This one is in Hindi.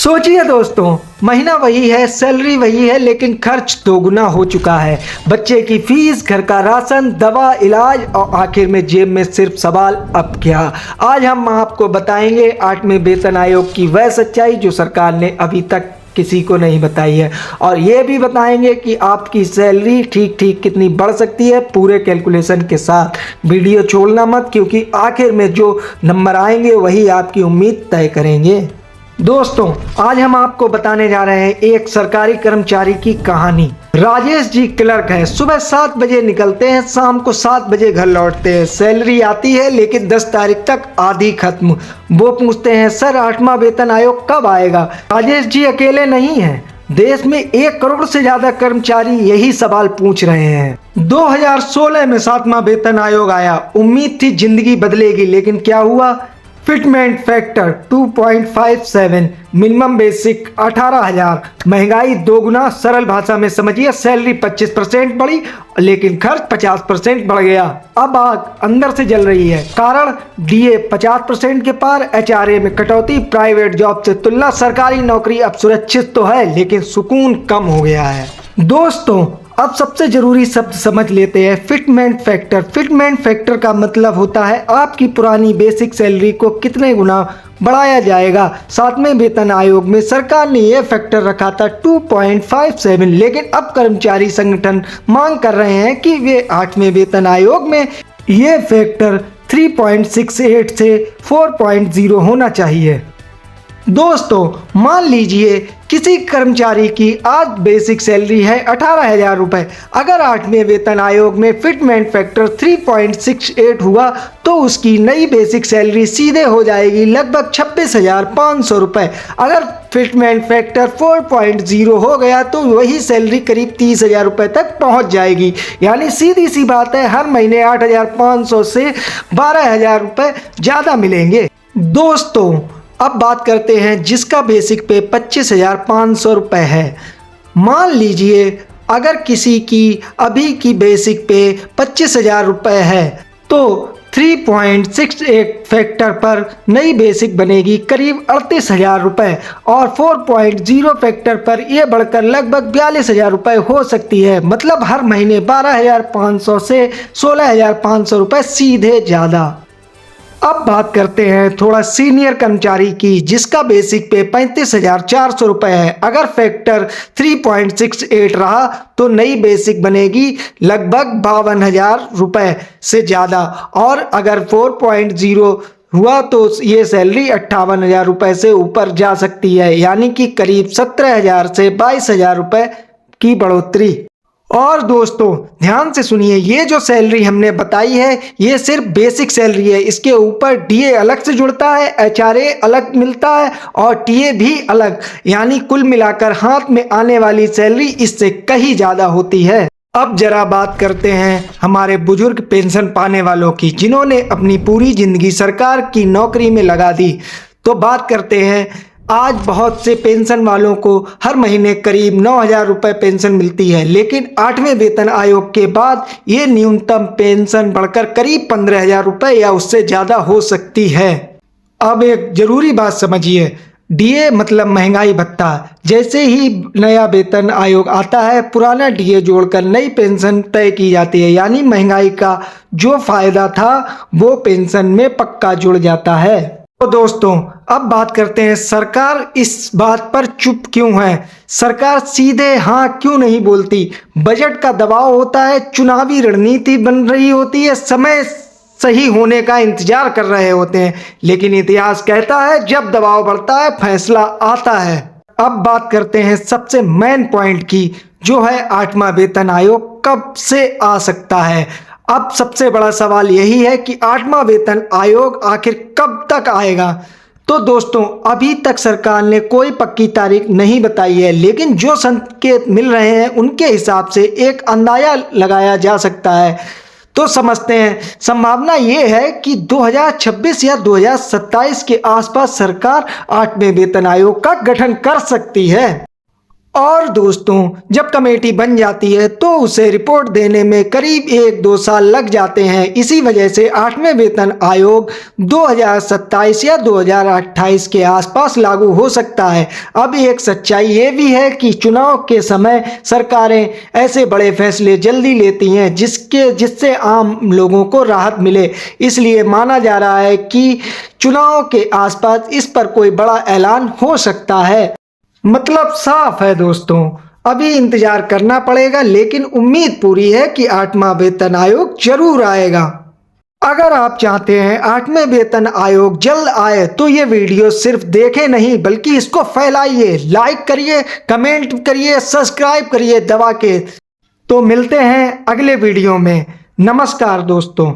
सोचिए दोस्तों, महीना वही है, सैलरी वही है, लेकिन खर्च दोगुना हो चुका है। बच्चे की फीस, घर का राशन, दवा, इलाज और आखिर में जेब में सिर्फ सवाल अब क्या। आज हम आपको बताएंगे 8वें वेतन आयोग की वह सच्चाई जो सरकार ने अभी तक किसी को नहीं बताई है, और ये भी बताएंगे कि आपकी सैलरी ठीक ठीक कितनी बढ़ सकती है पूरे कैलकुलेशन के साथ। वीडियो छोड़ना मत, क्योंकि आखिर में जो नंबर आएंगे वही आपकी उम्मीद तय करेंगे। दोस्तों, आज हम आपको बताने जा रहे हैं एक सरकारी कर्मचारी की कहानी। राजेश जी क्लर्क है, सुबह 7 बजे निकलते हैं, शाम को 7 बजे घर लौटते हैं। सैलरी आती है लेकिन 10 तारीख तक आधी खत्म। वो पूछते हैं, सर 8वां वेतन आयोग कब आएगा? राजेश जी अकेले नहीं हैं, देश में 1 करोड़ से ज्यादा कर्मचारी यही सवाल पूछ रहे हैं। 2016 में 7वां वेतन आयोग आया, उम्मीद थी जिंदगी बदलेगी, लेकिन क्या हुआ? फिटमेंट फैक्टर 2.57, मिनिमम बेसिक 18,000, महंगाई दोगुना। सरल भाषा में समझिए, सैलरी 25% बढ़ी लेकिन खर्च 50% बढ़ गया। अब आग अंदर से जल रही है। कारण डीए 50% के पार, एचआरए में कटौती, प्राइवेट जॉब से तुलना। सरकारी नौकरी अब सुरक्षित तो है लेकिन सुकून कम हो गया है। दोस्तों, अब सबसे जरूरी शब्द समझ लेते हैं, फिटमेंट फैक्टर। फिटमेंट फैक्टर का मतलब होता है आपकी पुरानी बेसिक सैलरी को कितने गुना बढ़ाया जाएगा। 7वें वेतन आयोग में सरकार ने यह फैक्टर रखा था 2.57, लेकिन अब कर्मचारी संगठन मांग कर रहे हैं कि वे 8वें वेतन आयोग में यह फैक्टर 3.68 से 4.0 होना चाहिए। दोस्तों, मान लीजिए किसी कर्मचारी की आज बेसिक सैलरी है 18,000 रुपये। अगर 8वें वेतन आयोग में फिटमेंट फैक्टर 3.68 हुआ तो उसकी नई बेसिक सैलरी सीधे हो जाएगी लगभग 26,500 रुपये। अगर फिटमेंट फैक्टर 4.0 हो गया तो वही सैलरी करीब 30,000 रुपये तक पहुंच जाएगी। यानी सीधी सी बात है, हर महीने 8,500 से 12,000 रुपये ज़्यादा मिलेंगे। दोस्तों, अब बात करते हैं जिसका बेसिक पे 25,500 रुपये है। मान लीजिए अगर किसी की अभी की बेसिक पे 25,000 रुपये है तो 3.68 फैक्टर पर नई बेसिक बनेगी करीब 38,000 रुपये, और 4.0 फैक्टर पर यह बढ़कर लगभग 42,000 रुपये हो सकती है। मतलब हर महीने 12,500 से 16,500 रुपये सीधे ज़्यादा। अब बात करते हैं थोड़ा सीनियर कर्मचारी की जिसका बेसिक पे 35,400 रुपये है। अगर फैक्टर 3.68 रहा तो नई बेसिक बनेगी लगभग 52,000 रुपये से ज़्यादा, और अगर 4.0 हुआ तो ये सैलरी 58,000 रुपये से ऊपर जा सकती है। यानी कि करीब 17,000 से 22,000 रुपये की बढ़ोतरी। और दोस्तों, ध्यान से सुनिए, ये जो सैलरी हमने बताई है ये सिर्फ बेसिक सैलरी है। इसके ऊपर डीए अलग से जुड़ता है, एचआरए अलग मिलता है और टीए भी अलग। यानी कुल मिलाकर हाथ में आने वाली सैलरी इससे कहीं ज़्यादा होती है। अब जरा बात करते हैं हमारे बुजुर्ग पेंशन पाने वालों की, जिन्होंने अपनी पूरी जिंदगी सरकार की नौकरी में लगा दी। तो बात करते हैं, आज बहुत से पेंशन वालों को हर महीने करीब 9,000 रुपये पेंशन मिलती है, लेकिन 8वें वेतन आयोग के बाद ये न्यूनतम पेंशन बढ़कर करीब 15,000 रुपये या उससे ज़्यादा हो सकती है। अब एक ज़रूरी बात समझिए, डीए मतलब महंगाई भत्ता। जैसे ही नया वेतन आयोग आता है, पुराना डीए जोड़कर नई पेंशन तय की जाती है। यानी महंगाई का जो फ़ायदा था वो पेंशन में पक्का जुड़ जाता है। तो दोस्तों, अब बात करते हैं सरकार इस बात पर चुप क्यों है। सरकार सीधे हाँ क्यों नहीं बोलती? बजट का दबाव होता है, चुनावी रणनीति बन रही होती है, समय सही होने का इंतजार कर रहे होते हैं, लेकिन इतिहास कहता है जब दबाव बढ़ता है फैसला आता है। अब बात करते हैं सबसे मेन पॉइंट की, जो है 8वां वेतन आयोग कब से आ सकता है। अब सबसे बड़ा सवाल यही है कि 8वां वेतन आयोग आखिर कब तक आएगा। तो दोस्तों, अभी तक सरकार ने कोई पक्की तारीख नहीं बताई है, लेकिन जो संकेत मिल रहे हैं उनके हिसाब से एक अंदाजा लगाया जा सकता है। तो समझते हैं, संभावना ये है कि 2026 या 2027 के आसपास सरकार 8वें वेतन आयोग का गठन कर सकती है। और दोस्तों, जब कमेटी बन जाती है तो उसे रिपोर्ट देने में करीब 1-2 साल लग जाते हैं। इसी वजह से 8वें वेतन आयोग 2027 या 2028 के आसपास लागू हो सकता है। अब एक सच्चाई ये भी है कि चुनाव के समय सरकारें ऐसे बड़े फैसले जल्दी लेती हैं जिससे आम लोगों को राहत मिले। इसलिए माना जा रहा है कि चुनाव के आसपास इस पर कोई बड़ा ऐलान हो सकता है। मतलब साफ है दोस्तों, अभी इंतजार करना पड़ेगा, लेकिन उम्मीद पूरी है कि 8वां वेतन आयोग जरूर आएगा। अगर आप चाहते हैं 8वें वेतन आयोग जल्द आए तो ये वीडियो सिर्फ देखें नहीं बल्कि इसको फैलाइए, लाइक करिए, कमेंट करिए, सब्सक्राइब करिए दबा के। तो मिलते हैं अगले वीडियो में। नमस्कार दोस्तों।